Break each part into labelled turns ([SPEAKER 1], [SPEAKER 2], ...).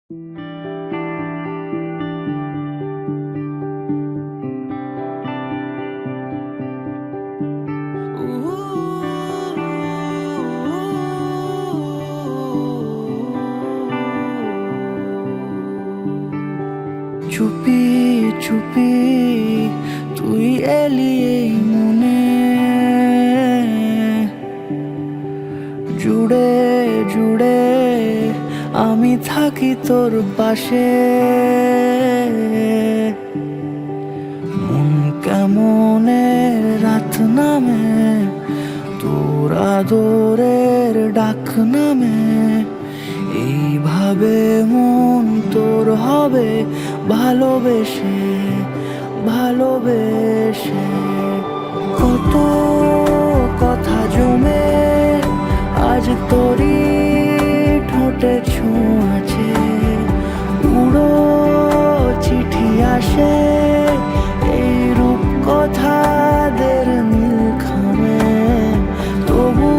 [SPEAKER 1] চুপি চুপি তুই এলি এই মনে, জুড়ে জুড়ে আমি থাকি তোর পাশে। মন কেমনে রাত নামে, তোর আদরের ডাক নামে, এইভাবে মন তোর হবে ভালোবেসে ভালোবেসে। কত কথা জমে আজ তোরই ঠোঁটে ছোঁয়াছে, উড়ো চিঠি আসে এই রূপ কথাদের নীল খামে। তবু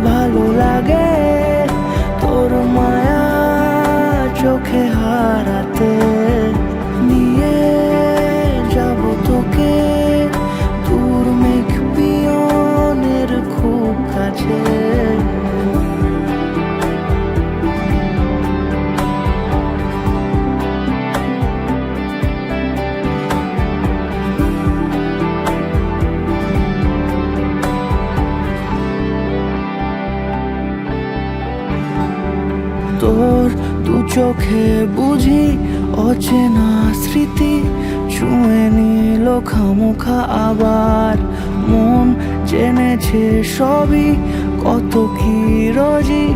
[SPEAKER 1] ভালো লাগে তোর মায়া চোখে হারাতে, নিয়ে যাব তোকে তোর মেঘ পিয়নের খুব কাছে। তোর দু চোখে বুঝি অচেনা স্মৃতি ছুঁয়ে নিল খামোখা, আবার মন জেনেছে সবই কত কি রোজি,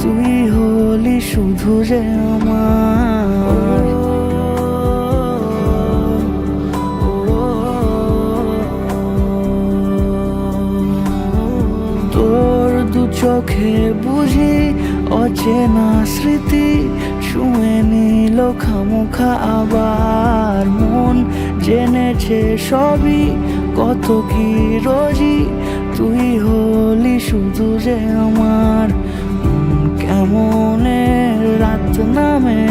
[SPEAKER 1] তুই হলি শুধু যে আমার। তোর দু চোখে বুঝি অচেনা স্মৃতি ছুঁয়ে নিল খামোখা, আবার মন জেনেছে সবই কত কি রোজি, তুই হলি শুধু যে আমার। কেমনে রাত নামে,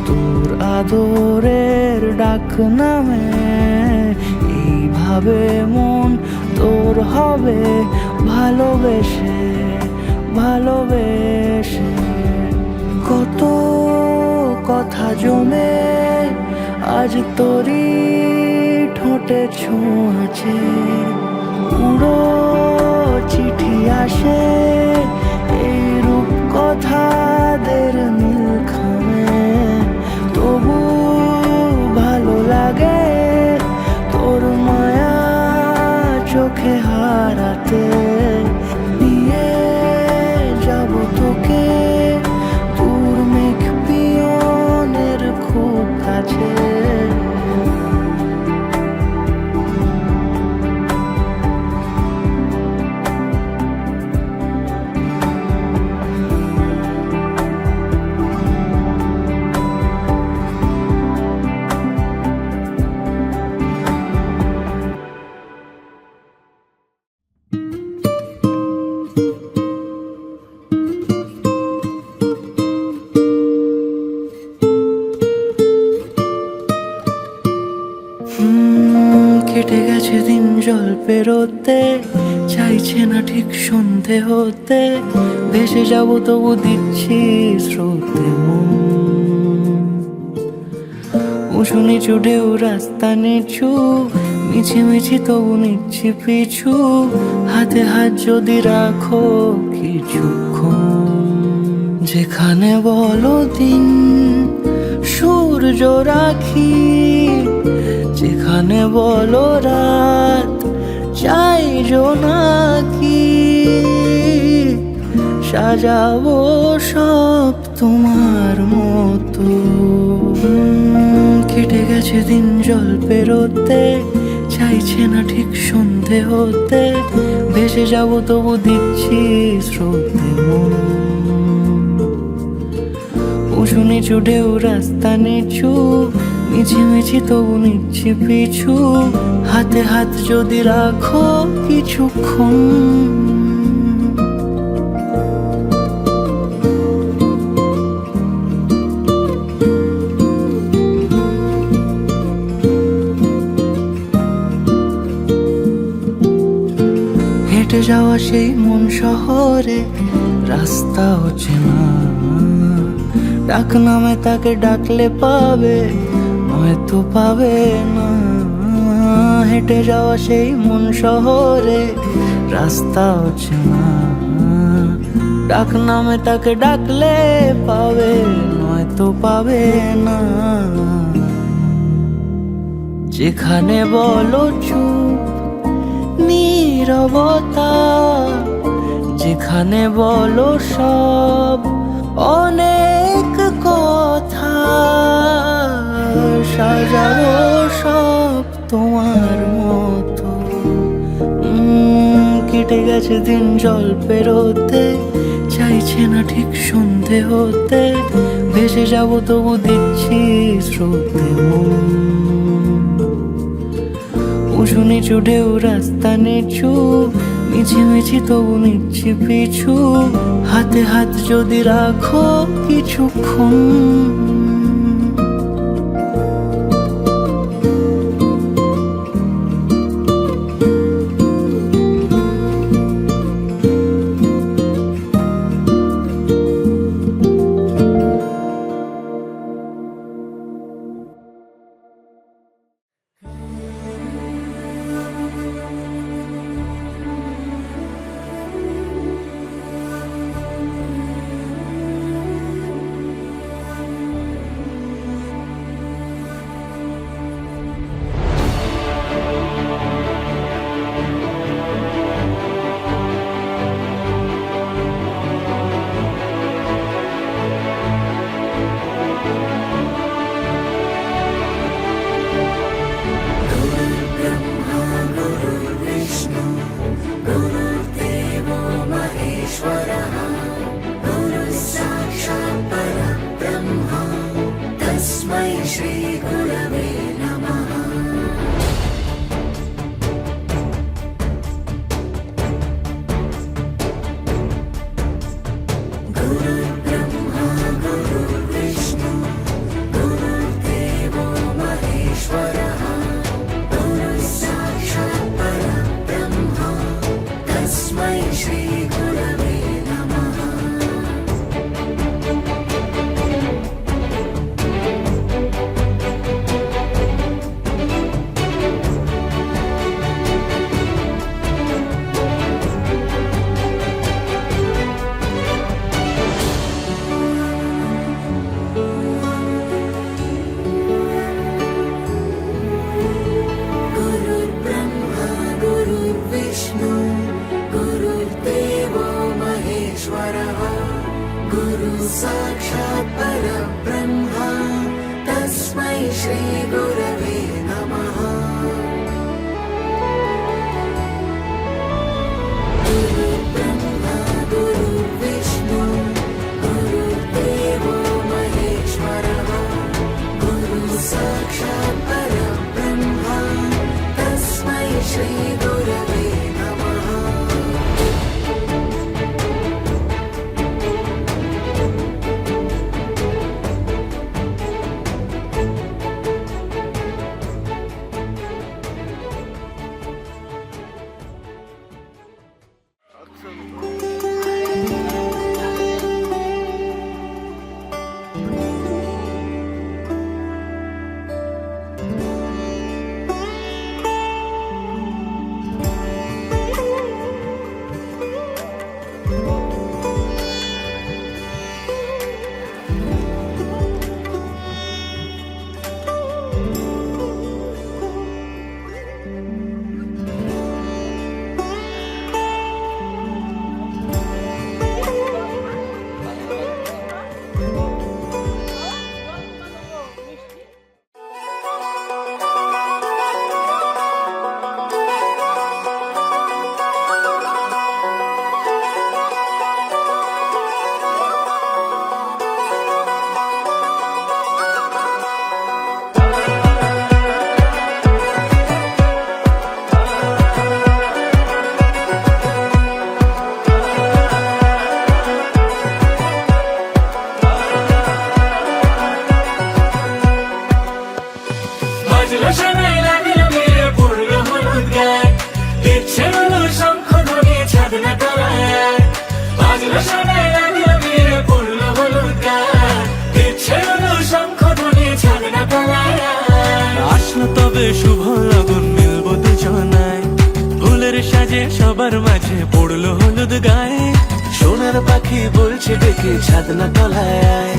[SPEAKER 1] তোর আদরের ডাক নামে, এইভাবে মন তোর হবে ভালোবেসে ভালোবেসে। কত কথা জমে আজ তোরই ঠোঁটে ছোঁয়াছে, উড়ো চিঠি আসে এই রূপ কথাদের নীল খামে। তবু ভালো লাগে তোর মায়া চোখে হারাতে, নিয়ে যাব তোকে তোর মেঘ পিয়নের খুব কাছে। কেটে গেছে দিন জল পেরোতে, চাইছে না ঠিক সন্ধে হতে, ভেসে যাব তবু দিচ্ছি স্রোতে মন। উঁচু নিচু ঢেউ রাস্তা নিচু, মিছিমিছি তবু নিচ্ছি পিছু, হাতে হাত যদি রাখো কিছুক্ষণ। যেখানে বলো দিন সূর্য রাখি, যেখানে বলো রাত চাই জোনাকি, সাজাবো সব তোমার মতো। কেটে গেছে দিন জল পেরোতে, চাইছে না ঠিক সন্ধে হতে, ভেসে যাব তবু দিচ্ছি স্রোতে মন। উঁচু নিচু ঢেউ রাস্তা নিচু, মিছিমিছি তবু নিচ্ছি পিছু, হাতে হাত যদি রাখো কিছুক্ষণ। যাওয়া সেই মন শহরে রাস্তা অচেনা, ডাক নামে তাকে ডাকলে পাবে, নয়তো পাবে না। হেঁটে যাওয়া সেই মন শহরে রাস্তা অচেনা, ডাক নামে তাকে ডাকলে পাবে, নয়তো পাবে না। যেখানে বলো চুপ নীরবতা, যেখানে বলো সব অনেক কথা, সাজাবো সব তোমার মতো। কেটে গেছে দিন জল পেরোতে, চাইছে না ঠিক সন্ধে হতে, ভেসে যাবো তবু দিচ্ছি স্রোতে মন। উঁচু নিচু ঢেউ রাস্তা নিচু, মিছিমিছি তবু নিচ্ছি পিছু, হাতে হাত যদি রাখো কিছুক্ষণ।
[SPEAKER 2] साक्षात् परब्रह्म तस्मै श्री गुरवे नमः। गुरुर्ब्रह्मा गुरुर्विष्णु गुरुर्देवो महेश्वरः गुरु साक्षात् परब्रह्म तस्मै श्री गुरवे नमः।
[SPEAKER 3] শোনাই লাগিল বিয়ে পড়লো হলুদ গান, ইচ্ছে হলো শঙ্খ ধ্বনি
[SPEAKER 1] পাখি বলছে ডেকে ছাদ না তলায় আয়।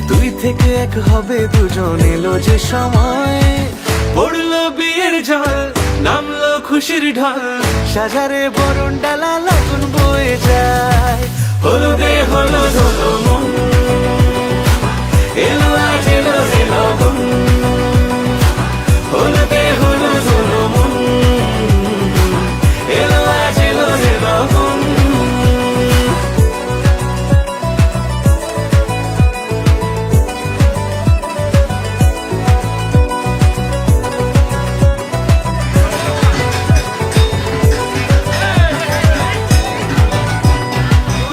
[SPEAKER 1] দুই থেকে এক হবে দুজন, এলো যে সময়। পড়লো বিয়ের জল, নামলো খুশির ঢল, সাজারে বরণ ডালা লগন বয়ে যায়। হলুদে হলুদ হলো মন, এলো আজ এলো রে লগন। হলুদে হলুদ হলো মন, এলো আজ এলো রে লগন।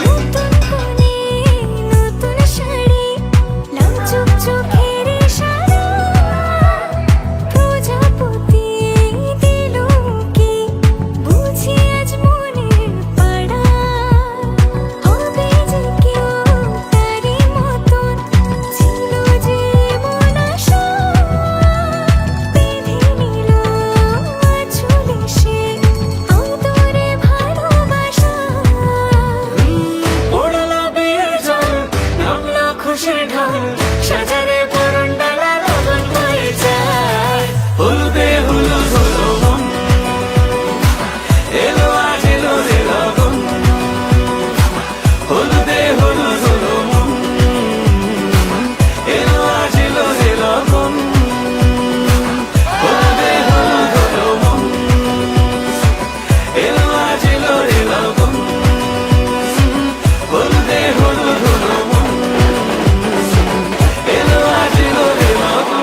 [SPEAKER 3] নতুন কোণে নতুন শাড়ি, লাল চোখের ইশারা, প্রজাপতি দিল কি বুঝি আজ মনের পাড়া। হবে যে কেউ তারই মতন, ছিল যে মন আশা, বেঁধে নিল আঁচলে সে আদরে ভালোবাসা।
[SPEAKER 1] পড়লো বিয়ের জল, নামলো খুশির ঢল, সাজারে বরণ ডালা লগন বয়ে যায়। হলুদে হলুদ হলো মন, এলো আজ এলো রে লগন। হলুদে হলুদ হলো মন, এলো আজ এলো রে লগন। হলুদে হলুদ হলো মন, এলো আজ এলো রে লগন। হলুদে হলুদ হলো মন, এলো আজ এলো রে লগন।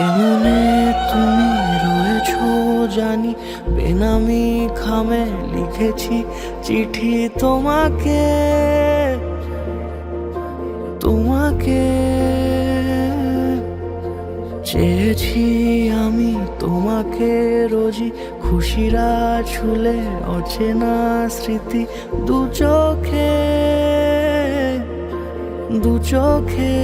[SPEAKER 1] এমনে তুমি রয়েছো জানি, বেনামি খামে লিখেছি চিঠি তোমাকে, তোমাকে চেয়েছি আমি তোমাকে রোজই খুশিরা ছুলে অচেনা স্মৃতি দু চোখে দু চোখে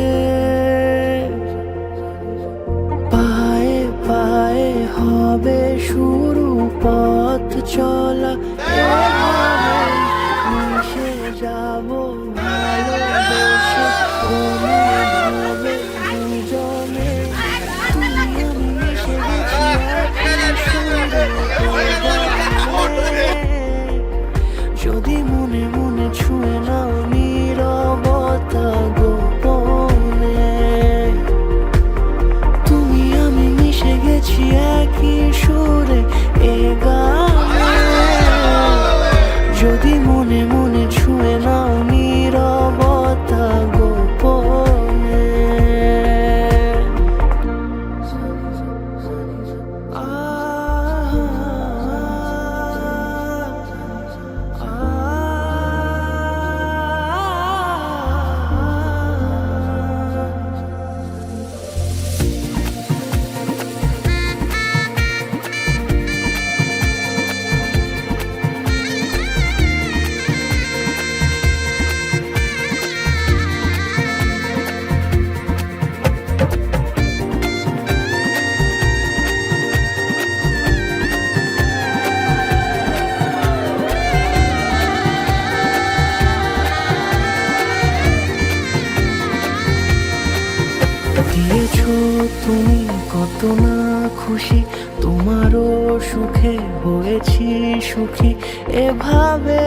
[SPEAKER 1] পায়ে পায়ে হবে শুরু পথ চলা এভাবে মিশে যাব ভালোবেসে অনুভবে দুজনে তুমি আমি মিশে গেছি একই সুরে গানে। যদি মনে মনে ছুঁয়ে নাও নীরবতা গোপনে তুমি আমি মিশে গেছি একই সুরে এ গানে। যদি মনে মনে ছুঁয়ে নাও নীরবতা গোপনে দিয়েছো তুমি কত না খুশি তোমারও সুখে হয়েছি সুখী এভাবে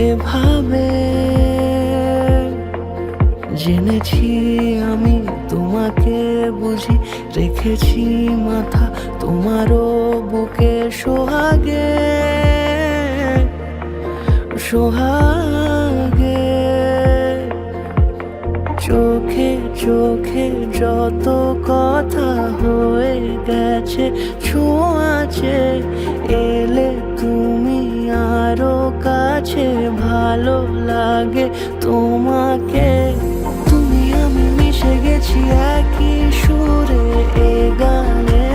[SPEAKER 1] এভাবে জেনেছি আমি তোমাকে বুঝি রেখেছি মাথা তোমারও বুকে সোহাগে সোহাগে চোখে চোখে যত কথা হয়ে গেছে ছোঁয়াচে এলে তুমি আরো কাছে ভালো লাগে তোমাকে তুমি আমি মিশে গেছি একই সুরে এ গানে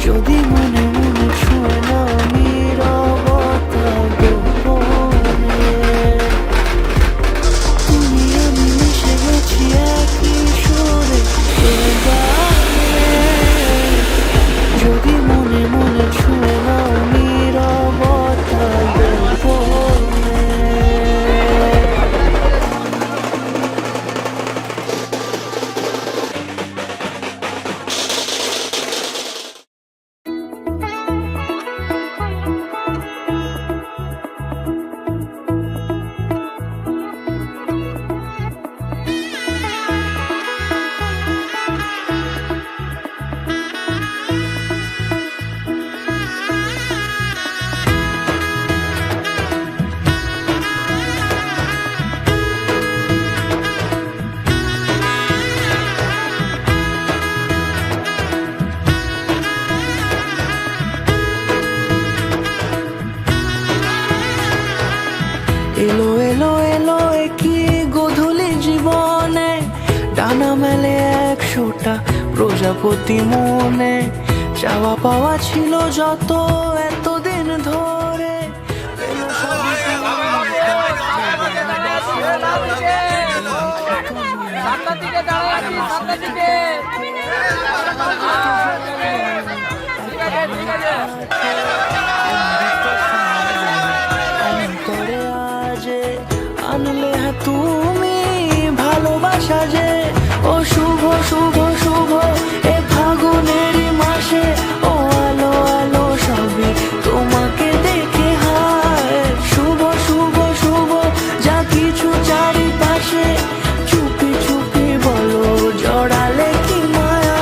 [SPEAKER 1] যদি মনে মনে ছুঁয়ে নাও নীরবতা গোপনে তুমি আমি মিশে গেছি একই সুরে এ গানে যদি মনে মনে ছুঁয়ে নাও নীরবতা গোপনে এলো এলো এলো কি গোধূলি জীবনে ডানা মেলে 100টা প্রজাপতি মনে চাওয়া পাওয়া ছিল যত এতদিন ধরে এলো সবই অন্তরে আজে আনলে হ্যাঁ তুমি ভালোবাসা যে ও শুভ শুভ শুভ এ ফাগুনেরই মাসে ও আলো আলো সবই তোমাকে দেখে হায় শুভ শুভ শুভ যা কিছু চারিপাশে চুপি চুপি বলো জড়ালে কি মায়া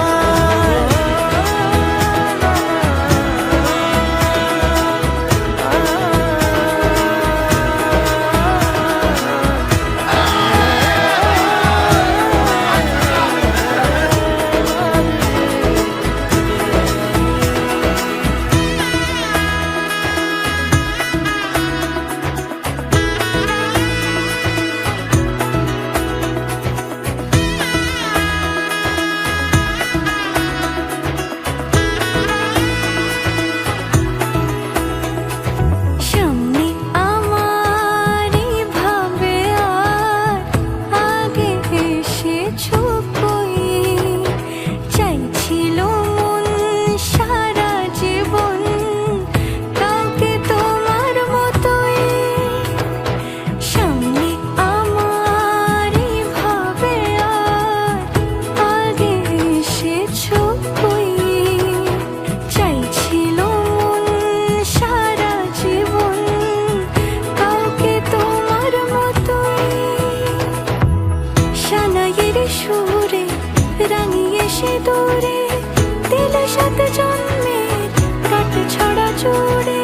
[SPEAKER 3] সাত জন্মের কাট ছড়া জুড়ে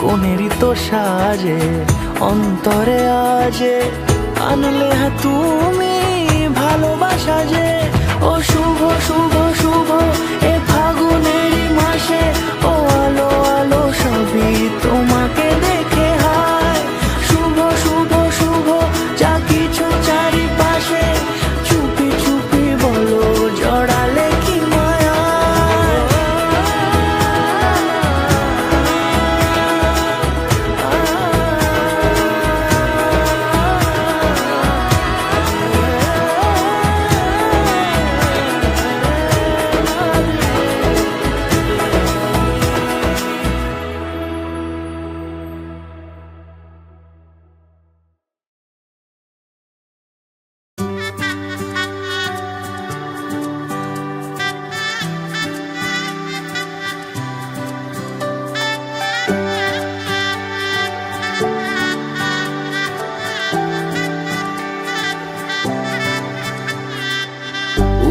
[SPEAKER 1] কোনেরই তো সাজে অন্তরে আজে আনলে হ্যাঁ তুমি ভালোবাসা যে ও শুভ শুভ শুভ এ ফাগুনেরই মাসে ও আলো আলো সবই তোমাকে দেখে হায় শুভ শুভ শুভ যা কিছু চারিপাশে চুপি চুপি বলো জড়ালে কি মায়া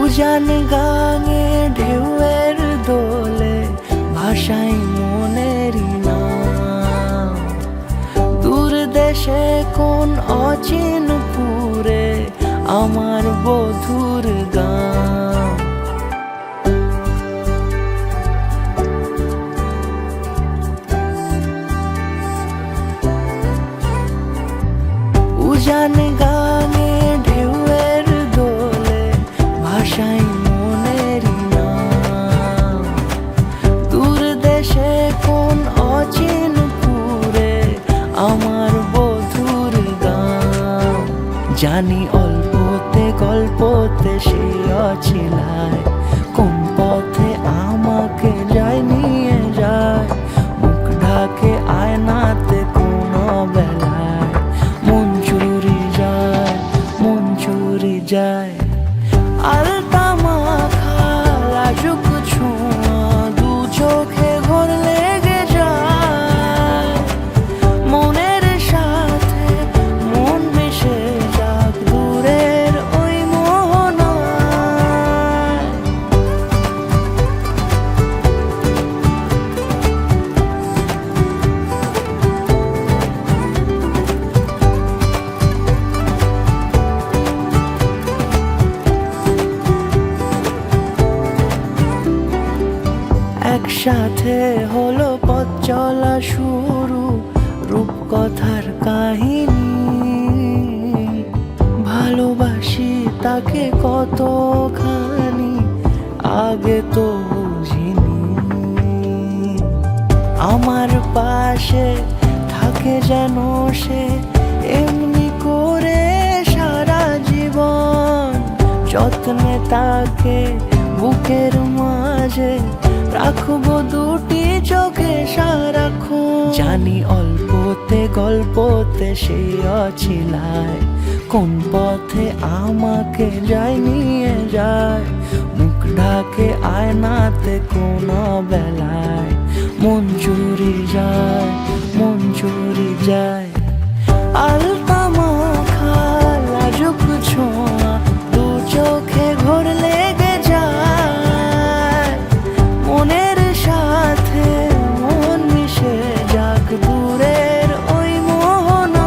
[SPEAKER 1] উজান গাঙে ঢেউয়ের দোলে ভাষাই মনেরই নাম দূর দেশে কোন অচিন পুরে আমার বধুর গান উজান গাঙে ঢেউয়ের দোলে ভাষাই মনেরই নাম দূর দেশে কোন অচিন পুরে আমার বধুর গান জানি অল্পতে গল্পতে সে অছিলায় কোন পথে আমাকে যায় নিয়ে যায় মুখ ঢাকে আয়নাতে কোনো বেলায় মন চুরি যায় আলতা মাখা লাজুক ছোঁয়া দু চোখে ঘোর লেগে যায় মনের সাথে মন মিশে যাক দূরের ওই মোহনায় একসাথে হলো পথ চলা শুরু রূপকথার কাহিনী ভালোবাসি তাকে কতখানি আগে তো বুঝিনি আমার পাশে থাকে যেন সে এমনি করে সারা জীবন যত্নে তাকে বুকের মাঝে রাখবো দুটি চোখে সারাক্ষণ জানি অল্পতে গল্পতে সে অছিলায় কোন পথে আমাকে যায় নিয়ে যায় মুখ ঢাকে আয়নাতে কোন বেলায় মন চুরি যায় আলতা মাখা লাজুক ছোঁয়া দু চোখে ঘোর লেগে যায় মনের সাথে মন মিশে যাক দূরের ওই মোহনায়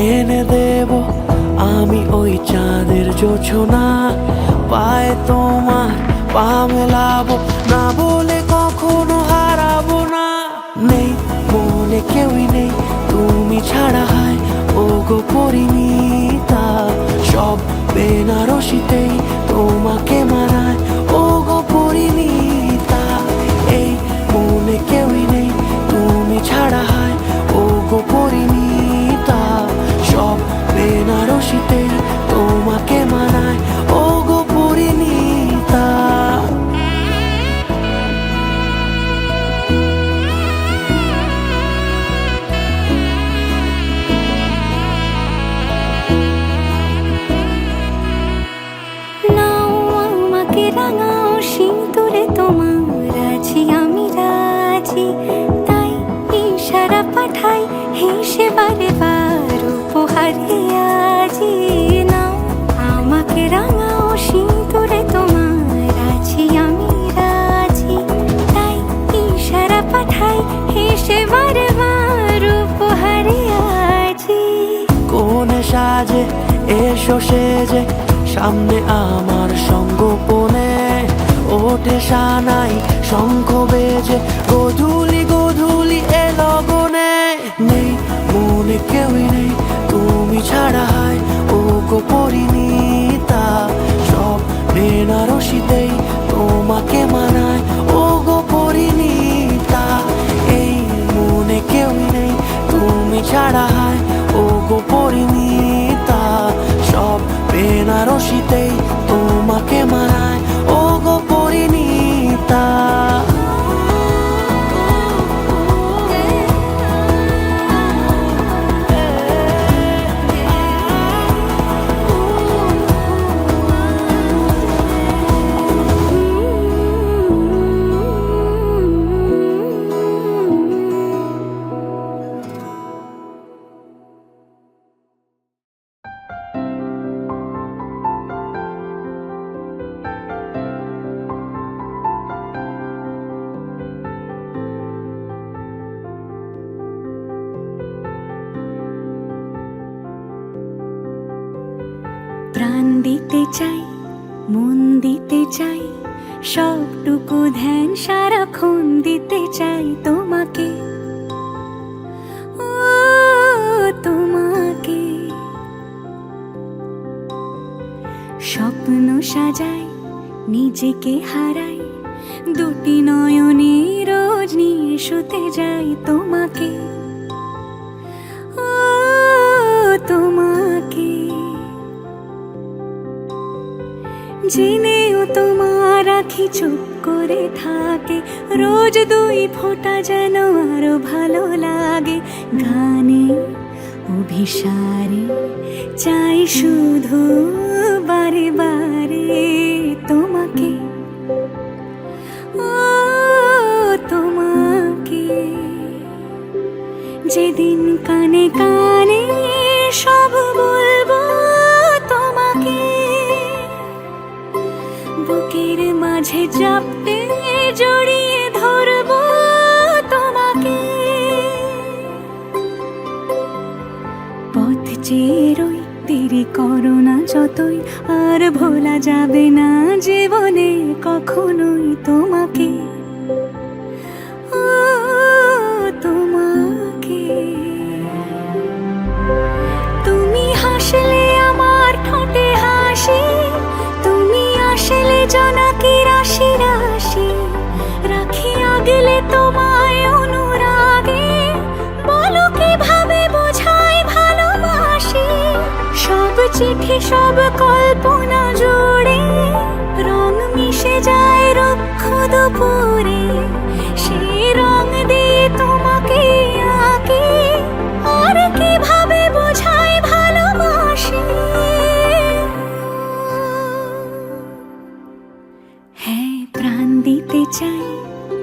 [SPEAKER 1] এনে দেব আমি ওই চাঁদের জোছনা, পায়ে তোমার পা মেলাবো, না বলে কখনো হারাবো না। নেই মনে কেউই নেই তুমি ছাড়া, হয় ও গো পরিণীতা, সব বেনারসিতেই তোমাকে মানায় ও গো পরিণীতা। এই মনে কেউই নেই তুমি ছাড়া, হয় ও গো পরিণীতা, সব বেনারসিতেই তোমাকে মানায় ও গো পরিণীতা।
[SPEAKER 3] নাও আমাকে রাঙাও সিঁদুরে তোমার আছি আমি রাজি, তাই ইশারা পাঠাই হেসে বারে বার উপহারে আজি। নাও আমাকে রাঙাও সিঁদুরে তোমার আছি আমি রাজি, তাই ইশারা পাঠাই হেসে বারে বার উপহারে আজি।
[SPEAKER 1] কোনে সাজে এসো সেজে সামনে আমার সঙ্গোপনে, ওঠে সানাই শঙ্খ বেজে গোধূলি গোধূলি এ লগনে। নেই মনে কেউই নেই তুমি ছাড়া, হয় ও গো পরিণীতা, সব বেনারসিতেই তোমাকে মানায় ও গো পরিণীতা। এই মনে কেউই নেই তুমি ছাড়া, হয় ও গো পরিণীতা, সব বেনারসিতেই তোমাকে মানায় ও গো পরিণীতা।
[SPEAKER 3] প্রাণ দিতে চাই, মন দিতে চাই, সবটুকু ধ্যান সারাক্ষণ দিতে চাই তোমাকে, ও তোমাকে। স্বপ্ন সাজাই, নিজেকে হারাই, দুটি নয়নে রোজ নিয়ে শুতে যাই তোমাকে, ও তোমাকে। জেনেও তোমার আখি চুপ করে থাকে, রোজ দুই ফোঁটা যেন আরো ভালো লাগে। গানে অভিসারে চাই শুধু বারে বারে তোমাকে, ও তোমাকে। যেদিন কানে কানে সব বলবো তোমাকে, বুকের মাঝে চাপতে জড়িয়ে ধরবো তোমাকে। পথ চেয়ে রই, দেরি করো না যতই, আর ভোলা যাবে না জীবনে কখনোই তোমাকে, ও তোমাকে। তুমি হাসলে আমার ঠোঁটে হাসি, তুমি আসলে জোনাকি রাশি রাশি, রাখি আগলে তোমায় অনুরাগে, বলো কিভাবে বোঝাই ভালোবাসি। সব চিঠি সব কল্পনা জুড়ে রং মিশে যায় রুক্ষ দুপুরে, সেই রং দিয়ে তোমাকে আঁকি, আর কিভাবে বোঝাই ভালোবাসি। হ্যাঁ, প্রাণ দিতে চাই,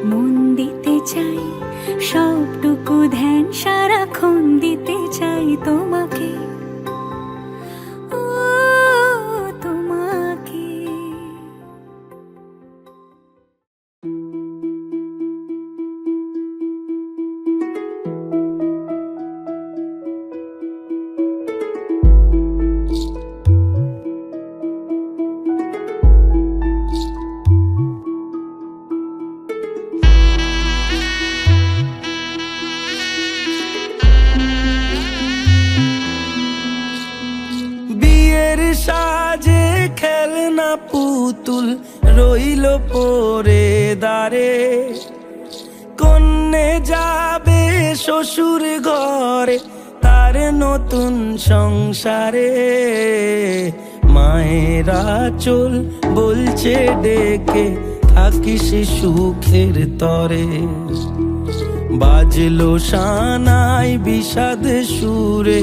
[SPEAKER 3] মন দিতে চাই, সবটুকু ধ্যান সারাক্ষণ দিতে চাই তোমাকে, ও তোমাকে।
[SPEAKER 4] পুতুল রইল পরে দাঁড়ে, কন্যে যাবে শ্বশুর ঘরে তার নতুন সংসারে। মায়েরা চল বলছে ডেকে থাকিস সুখের তরে, বাজলো সানাই বিষাদ সুরে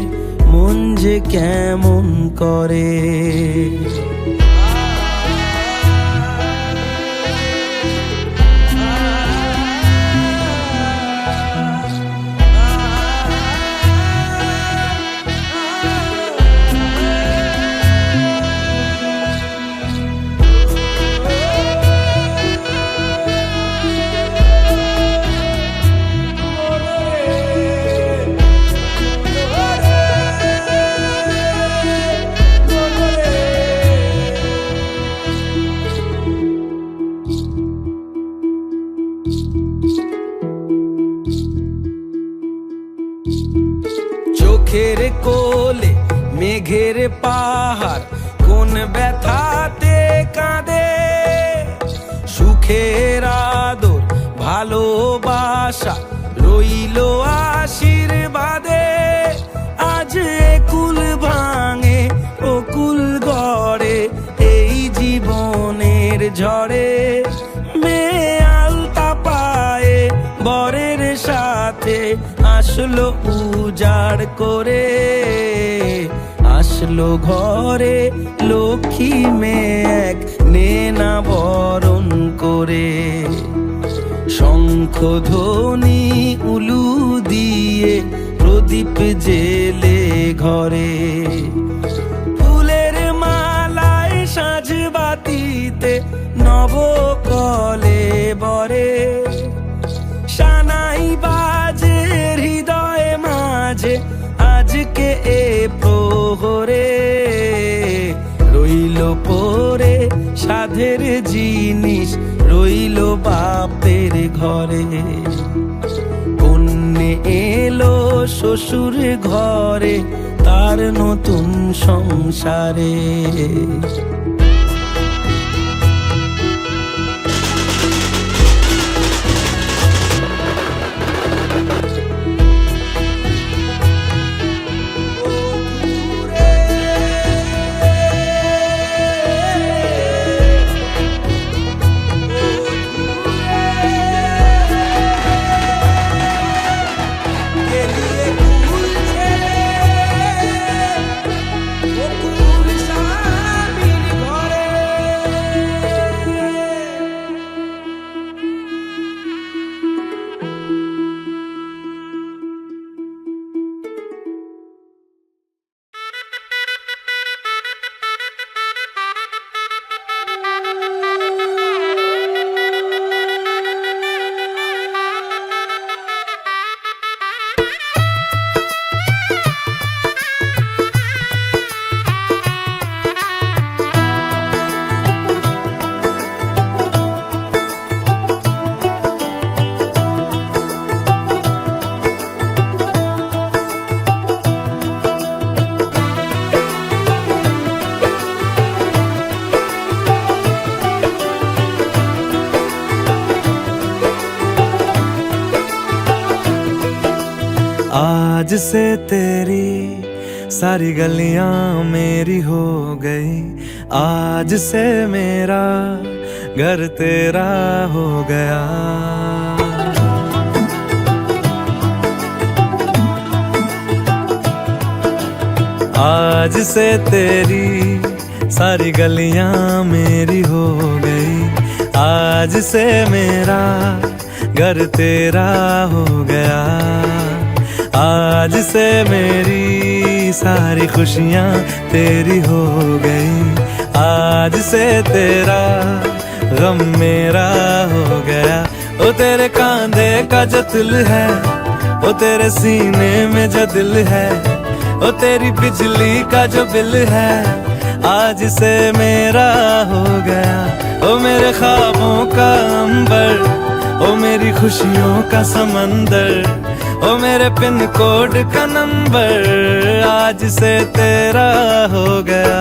[SPEAKER 4] মন যে কেমন করে। চোখের কোলে মেঘের পাহাড় কোন ব্যথাতে কাঁদে, সুখের আদর ভালোবাসা রইল আশীর্বাদে। আজ কুল ভাঙে ও কুল গড়ে এই জীবনের ঝড়ে, মেয়ে আলতা পায়ে বরের সাথে আসলো উজাড় করে, আসলো ঘরে লক্ষ্মী মেঘ নেনা বরণ করে। শঙ্খ ধ্বনি উলু দিয়ে প্রদীপ জেলে ঘরে, ফুলের মালায় সাজ বাতিতে নবকলে বরে। সানাই বাজে হৃদয়ে মাঝে আজকে এ প্রহরে, রইল পরে সাধের জিনিস রইল বাপের ঘরে। কন্যে এলো শ্বশুর ঘরে তার নতুন সংসারে। आज से तेरी सारी गलियां मेरी हो गई, आज से मेरा घर तेरा हो गया। आज से तेरी सारी गलियां मेरी हो गई, आज से मेरा घर तेरा हो गया। आज से मेरी सारी खुशियाँ तेरी हो गई, आज से तेरा गम मेरा हो गया। ओ तेरे कांधे का जो दिल है, ओ तेरे सीने में जो दिल है, ओ तेरी बिजली का जो बिल है, आज से मेरा हो गया। ओ मेरे ख्वाबों का अंबर, ओ मेरी खुशियों का समंदर, ओ मेरे पिन कोड का नंबर, आज से तेरा हो गया।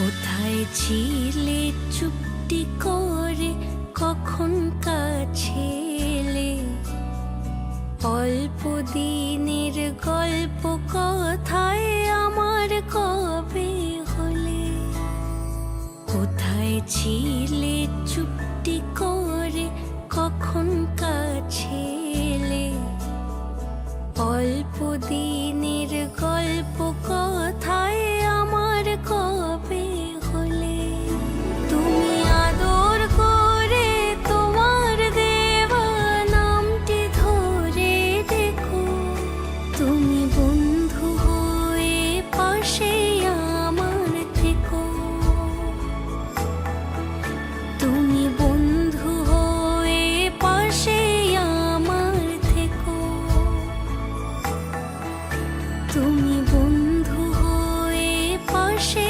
[SPEAKER 3] কোথায় ছিলে চুপটি করে কখন কাছে এলে অল্প দিনের গল্প কথায় আমার কবে হলে কোথায় ছিলে চুপটি করে কখন কাছে এলে অল্প দিনের গল্প কথায় আমার কবে হলে তুমি আদর করে তোমার দেওয়া নামটি ধরে দেখো তুমি বন্ধু হয়ে পাশে আমার থেকো তুমি বন্ধু হয়ে পাশে আমার থেকো তুমি বন্ধু হয়ে পাশে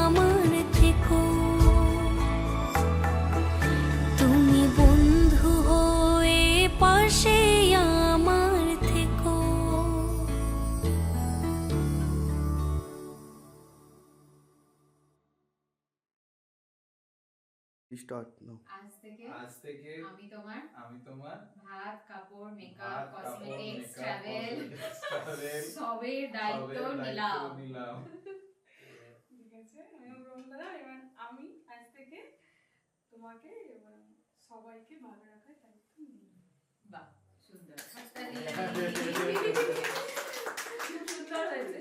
[SPEAKER 3] আমার থেকো তুমি বন্ধু হয়ে পাশে আমার থেকো
[SPEAKER 5] স্টার্ট নো
[SPEAKER 6] আজ থেকে
[SPEAKER 7] আমি তোমার
[SPEAKER 6] আমি তোমার
[SPEAKER 7] ভাত কাপড় মেকআপ
[SPEAKER 6] ভাত, কাপড়,
[SPEAKER 7] cosmetics
[SPEAKER 6] makeup,
[SPEAKER 7] travel
[SPEAKER 6] cosmetics, travel
[SPEAKER 7] সবের দায়িত্ব নিলাম
[SPEAKER 6] নিলাম।
[SPEAKER 8] ঠিক আছে আমি রোমদাদা এবার আমি আজ থেকে তোমাকে সবাইকে ভালো রাখার দায়িত্ব নিই
[SPEAKER 7] বাহ সুন্দর হাততালি।
[SPEAKER 8] সুন্দর হয়েছে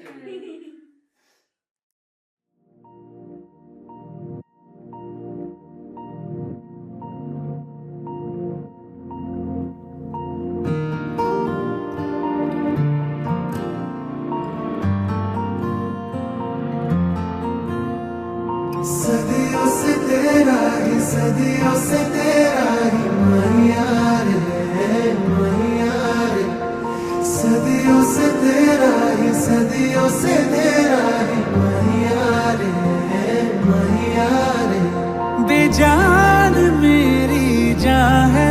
[SPEAKER 1] सदियों से तेरा ही सदियों से तेरा ही मैया रे सदियों से तेरा ही सदियों से तेरा ही मैया रे
[SPEAKER 4] बेजान मेरी जान है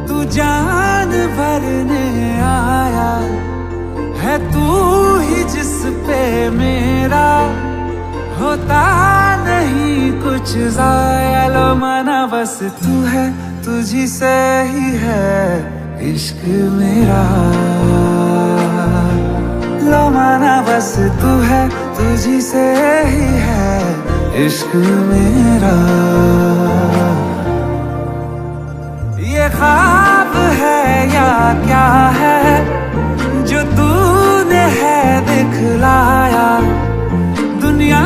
[SPEAKER 4] तू जान भरने आया है तू ही जिस पे मेरा होता नहीं कुछ ज़ाया लो माना बस तू है तुझी से ही है इश्क मेरा लो माना बस तू है तुझी से ही है इश्क मेरा ये ख्वाब है या क्या है जो तूने है दिखलाया दुनिया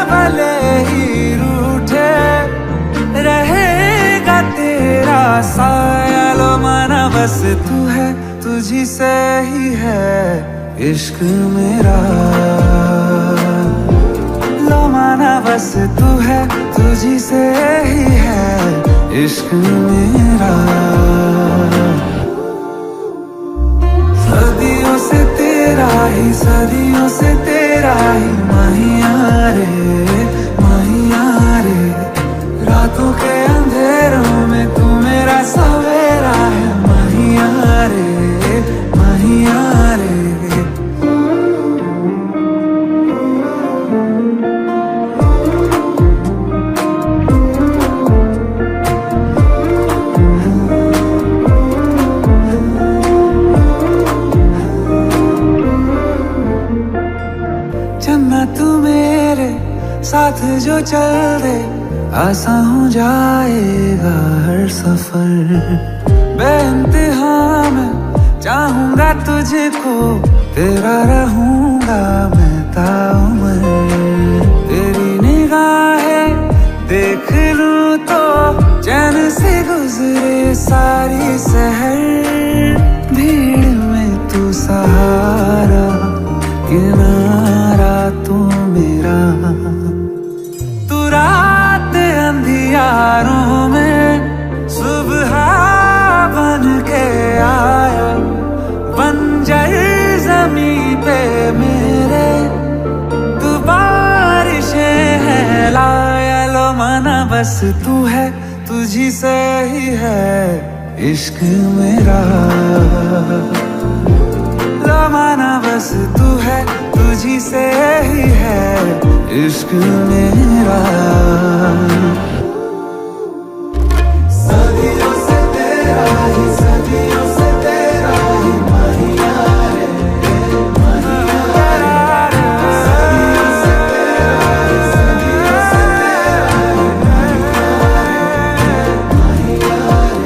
[SPEAKER 4] भले ही रूठे रहेगा तेरा साया लो माना बस तू है तुझी से ही है इश्क मेरा लो माना बस तू है तुझी से ही है इश्क मेरा सदियों से तेरा ही सदियों से तेरा ही माहिया रे रातों के अंधेरों में तू मेरा सवेरा है माहिया रे चन्ना तू मेरे साथ जो चल दे आसान हो जाएगा हर सफर बेइंतहा मैं चाहूंगा तुझको तेरा रहूंगा मैं ताउमर तेरी निगाहें देख लूं तो चैन से गुजरे सारी शहर भीड़ में तू सहारा किनारा तू मेरा तू रात अंधियारों में सुबह बन के आया बंजर जमी पे मेरे तू बारिशें हैं लाया लो माना बस तू है तुझी से ही है इश्क मेरा लो माना बस तू है तुझी से ही है
[SPEAKER 1] इश्क मेरा सदियों से तेरा ही सदियों से तेरा ही माहिया रे माहिया रे सदियों से तेरा ही सदियों से तेरा ही माहिया रे माहिया रे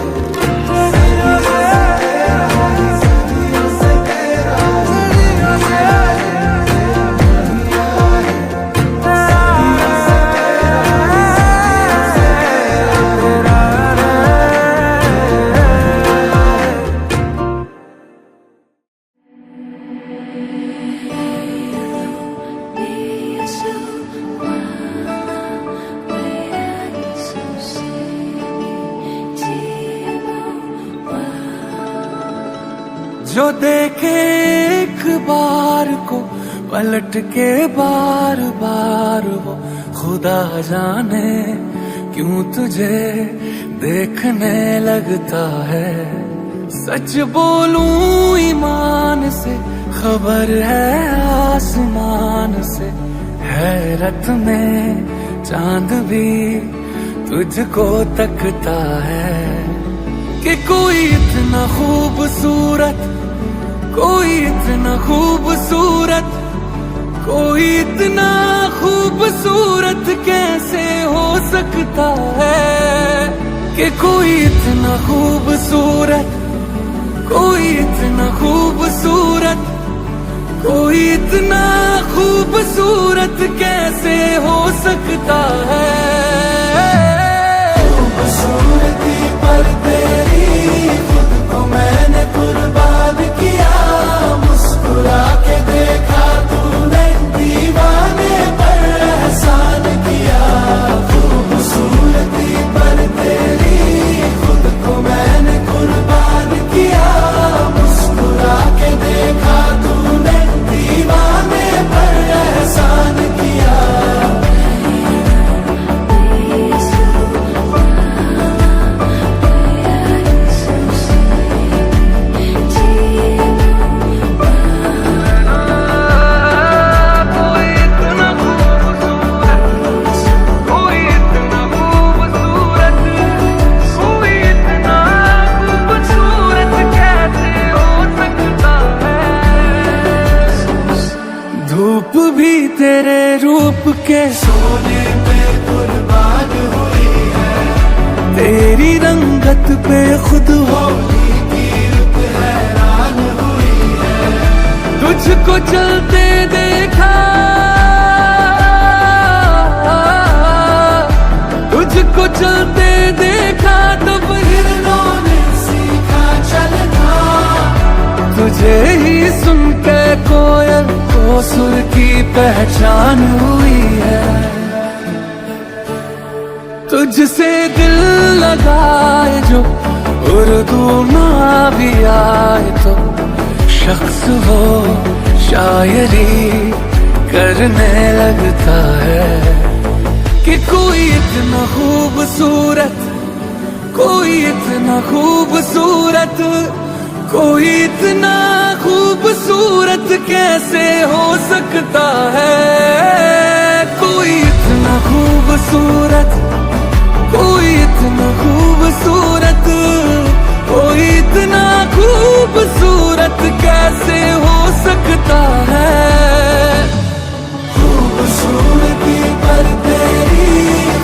[SPEAKER 1] सदियों से तेरा ही सदियों से तेरा ही जो देखे एक बार को पलट के बार बार वो खुदा जाने क्यों तुझे देखने लगता है। सच बोलूं ईमान से खबर है आसमान से, हैरत में चांद भी तुझको तकता है कि कोई इतना खूबसूरत, कोई इतना खूबसूरत, कोई इतना खूबसूरत कैसे हो सकता है कि कोई इतना खूबसूरत, कोई इतना खूबसूरत, कोई इतना खूबसूरत कैसे हो सकता है। खूबसूरती पर तेरी खुद को मैंने कुर्बान किया, मुस्कुरा के देखा तूने दीवाने पर एहसान किया। खूबसूरती पर तेरी खुद को मैंने कुर्बान किया, मुस्कुरा के देखा तूने दीवाने पर एहसान किया। धूप भी तेरे रूप के सोने पे कुर्बान हुई है, तेरी रंगत पे खुद होली की रुत हैरान हुई है। तुझको चलते देखा, तुझको चलते देखा तब हिरणों ने सीखा चलना। तुझे ही सुन के कोयल को सुर की पहचान हुई है। तुझसे दिल लगाए जो उर्दू ना भी आए तो शख्स वो शायरी करने लगता है कि कोई इतना खूबसूरत, कोई इतना खूबसूरत, कोई इतना खूबसूरत कैसे हो सकता है। कोई इतना खूबसूरत, कोई इतना खूबसूरत, कोई इतना खूबसूरत कैसे हो सकता है। खूबसूरती पर तेरी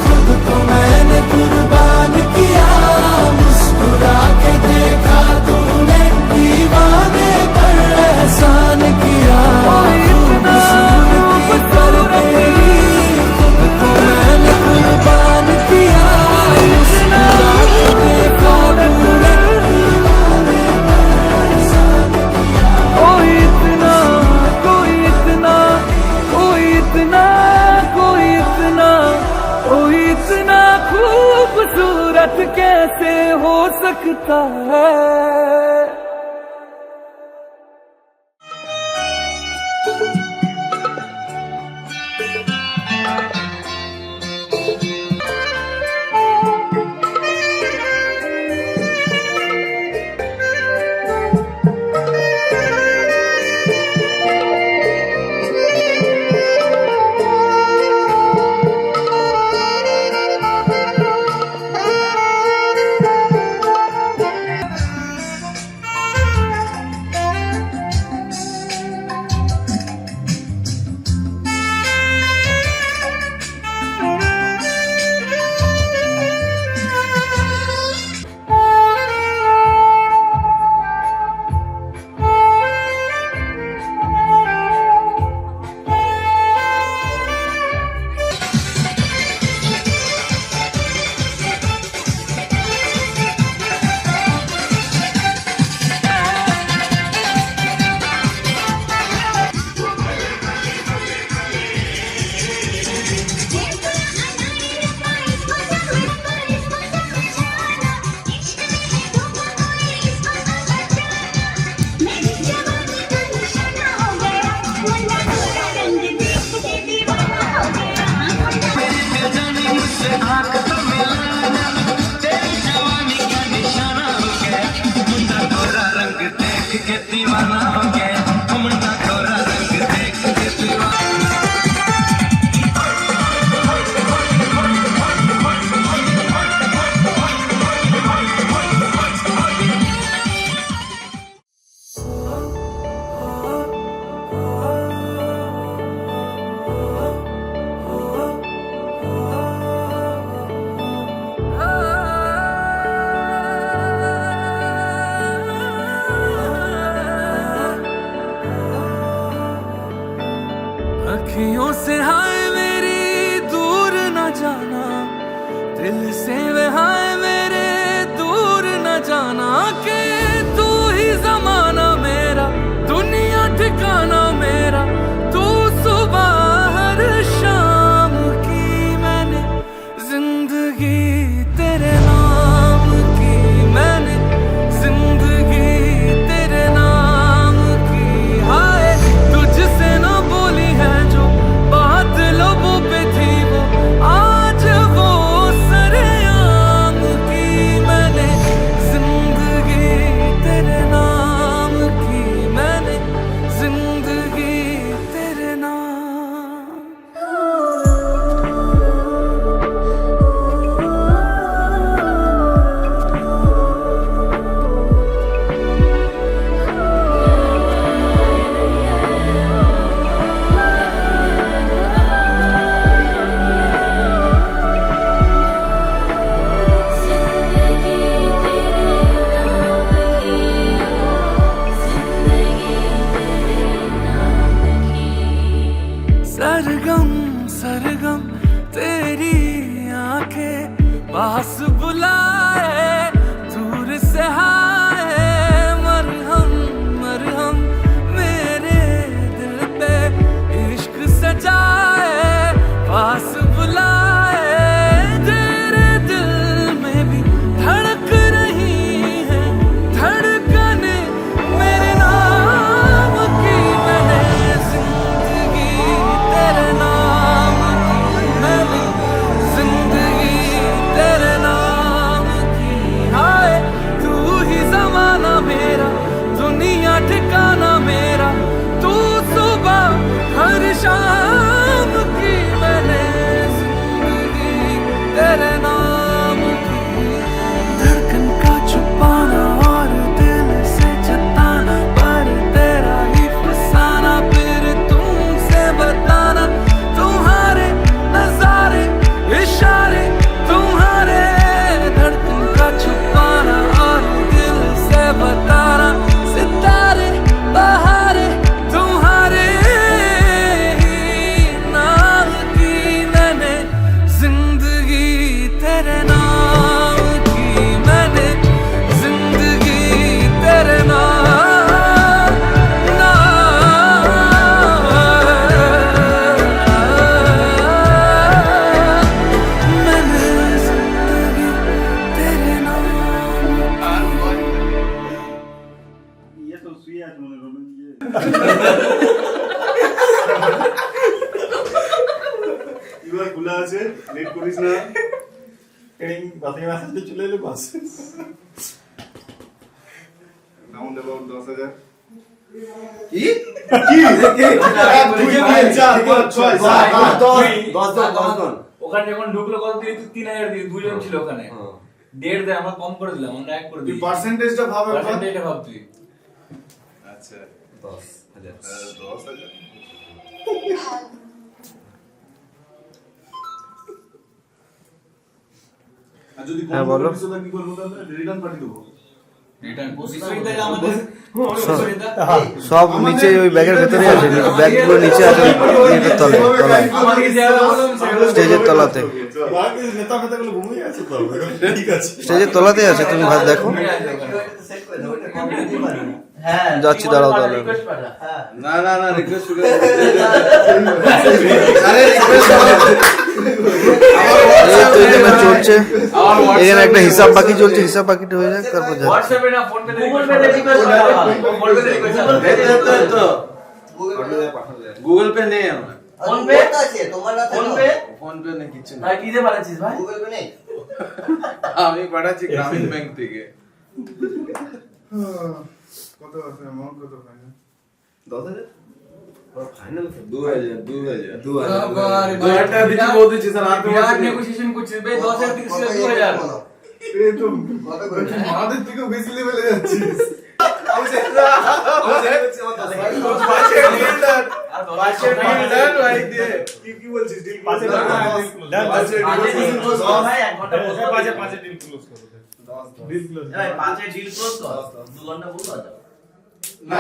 [SPEAKER 1] खुद को मैंने कुर्बान किया, मुस्कुरा के देखा तूने दीवाने पर एहसान किया। खूबसूरती पर तेरी खुद को मैंने कुर्बान किया, मुस्कुरा के देखा तूने दीवाने पर एहसान किया। कोई इतना, कोई इतना, कोई इतना, कोई इतना, कोई इतना खूबसूरत कैसे हो सकता है। अखियों से हाय मेरी दूर न जाना, दिल से वे हाय मेरे दूर न जाना, कि तू ही जमाना मेरा, दुनिया ठिकाना मेरा, तू सुबह हर शाम की मैंने जिंदगी तेरे नाम की, मैंने जिंदगी तेरे नाम की। हाय तुझसे ना बोली है जो बात लोगों पे थी, वो आज वो सरेआम की, मैंने जिंदगी तेरे नाम की, मैंने जिंदगी तेरे नाम। सरगम सरगम तेरी आंखें पास बुलाए, दूर से हाय मरहम मरहम मेरे दिल पे इश्क सजाए, पास बुलाए, तेरे दिल में भी धड़क रही है धड़कने मेरे नाम की, मैंने जिंदगी तेरे नाम की, मैंने जिंदगी तेरे नाम की। हाय तू ही जमाना मेरा, दुनिया ठिकाना मेरा, तू सुबह हर शाम की, मैंने जिंदगी तेरे नाम की। धड़कन का छुपाना और दिल से जताना, पर तेरा ही फसाना, फिर तुमसे बताना, तुम्हारे नजारे इशारे तुम्हारे। धड़कन का छुपाना और दिल से बताना, सितारे बहारे तुम्हारे ही नाम की, मैंने जिंदगी तेरे नाम की, मैंने जिंदगी तेरे नाम मैंने जिंदगी तेरे नाम।
[SPEAKER 9] ये तो सुई आज মনে করবেন যে এবার খোলা আছে, লেট করিস না, ট্রেনিং বাতিল আসলে চলে এলো বাস। নাম দেবো 10,000 কি কি 1 2 3 4 5 6 7 8 10
[SPEAKER 6] ওখানে যখন ঢুকলো কত দিলি তুই 3000 দিলি, দুজন ছিল ওখানে, 1.5 দে আমরা কম করে দিলাম, আমরা 1 করে
[SPEAKER 9] তুই
[SPEAKER 6] দিই,
[SPEAKER 9] পার্সেন্টেজটা ভাব একবার।
[SPEAKER 6] পার্সেন্টেজটা ভাব তুই।
[SPEAKER 9] আচ্ছা 10,000 10,000 আর যদি কম বলো সেটা কি করব, তাহলে রিটার্ন পাঠিয়ে দেবো।
[SPEAKER 6] রিটার্ন বিশ্ববিদ্যালয়ে আমাদের
[SPEAKER 5] সব নিচে ওই ব্যাগের ভেতরে আছে, ব্যাগগুলো নিচে আছে নেটের তলে, তলায়
[SPEAKER 6] আমাকে দেওয়া হলো
[SPEAKER 5] স্টেজের তলাতে,
[SPEAKER 9] বাকি নেতা ফেতাগুলো ঘুমিয়ে আছে তো, ঠিক আছে
[SPEAKER 5] স্টেজের তলাতে আছে, তুমি ভাত দেখো। যাচ্ছি, দাঁড়াও তাহলে।
[SPEAKER 9] না না না রিকোয়েস্ট করে আরে রিকোয়েস্ট
[SPEAKER 5] এই তো এখানে চলছে, এখানে একটা হিসাব বাকি চলছে, হিসাব বাকিটা হয়ে যাক তারপর যাচ্ছি।
[SPEAKER 6] হোয়াটসঅ্যাপে না ফোন পেতে গুগল পেতে রিকোয়েস্ট করা ফোন পেতে রিকোয়েস্ট
[SPEAKER 9] তো গুগল পে নেই আমার,
[SPEAKER 10] ফোন পে আছে তোমার না,
[SPEAKER 9] ফোন পে নেই, কিছু নেই।
[SPEAKER 6] ভাই কি দিয়ে পাঠাচ্ছিস ভাই?
[SPEAKER 10] গুগল পে নেই,
[SPEAKER 9] আমি পাঠাচ্ছি গ্রামীণ ব্যাংক থেকে। কত আছে অ্যামাউন্ট, কত ফাইনাল? 10,000 ফাইনাল 2,000 2000 টাকা দিচ্ছি বলতেছি স্যার, আর
[SPEAKER 6] বিরাট নেগোসিয়েশন করছিস ভাই, 10,000 থেকে 2000।
[SPEAKER 9] এই তো আমাদের থেকেও বেশি লেভেলে যাচ্ছিস। কি বলছিস ডিল পাঁচে
[SPEAKER 6] ভাই 1 ঘন্টা বসে
[SPEAKER 9] পাঁচে ডিল ক্লোজ করো, ডিল ক্লোজ
[SPEAKER 10] ভাই পাঁচে ডিল ক্লোজ কর, 2 ঘন্টা বল দাও।
[SPEAKER 9] না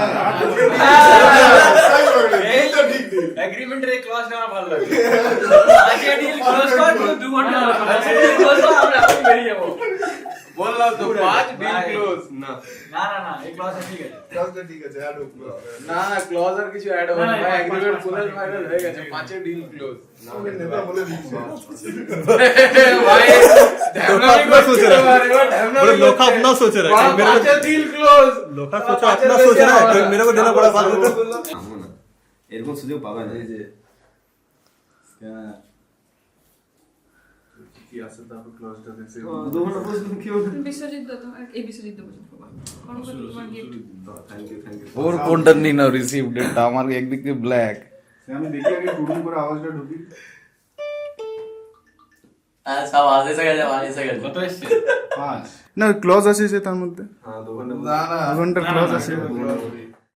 [SPEAKER 9] এই তো ঠিক ডিল।
[SPEAKER 6] এগ্রিমেন্টের এই ক্লজটা আমার ভালো লাগে আজকে ডিল ক্লোজ কর 2 ঘন্টা আজকে ডিল ক্লোজ কর আমরা এখন বেরিয়ে যাব
[SPEAKER 7] বললাম তো 5 ডিল ক্লোজ না
[SPEAKER 6] না এই ক্লজটা ঠিক আছে
[SPEAKER 9] ক্লজটা ঠিক আছে অ্যাড হোক
[SPEAKER 7] না ক্লজ আর কিছু অ্যাড হবে না ভাই এগ্রিমেন্ট ফুল ফাইনাল হয়ে গেছে 5 ডিল ক্লোজ
[SPEAKER 9] আমি নেতা বলে দিচ্ছি
[SPEAKER 7] भाई अपना सोच रहा है
[SPEAKER 4] लोखा अपना सोच रहा है मेरे को
[SPEAKER 7] दिल क्लोज
[SPEAKER 4] लोखा सोचो अपना सोच रहा है मेरे को देना पड़ा बात
[SPEAKER 9] এরকম সুযোগ পাবে না এই যে কি আছে তারপর ক্লজটা দেখছি দুটো প্রশ্ন কি হবে
[SPEAKER 11] বিশ্বজিৎ দত্ত এই বিশ্বজিৎ দত্ত কর্মকর্তা তোমার গিফট
[SPEAKER 9] থ্যাংক ইউ
[SPEAKER 5] ওর কোনটা নি না রিসিভড এটা আমার একদিকে ব্ল্যাক
[SPEAKER 9] আমি দেখি আগে টুডুম করে আওয়াজটা ঢুকি
[SPEAKER 10] সব আজ এসে গেছে
[SPEAKER 6] কত এসছে
[SPEAKER 9] 5
[SPEAKER 5] না ক্লজ আছে যে তার মধ্যে
[SPEAKER 9] হ্যাঁ 2 ঘন্টা
[SPEAKER 5] না 2 ঘন্টার ক্লজ আছে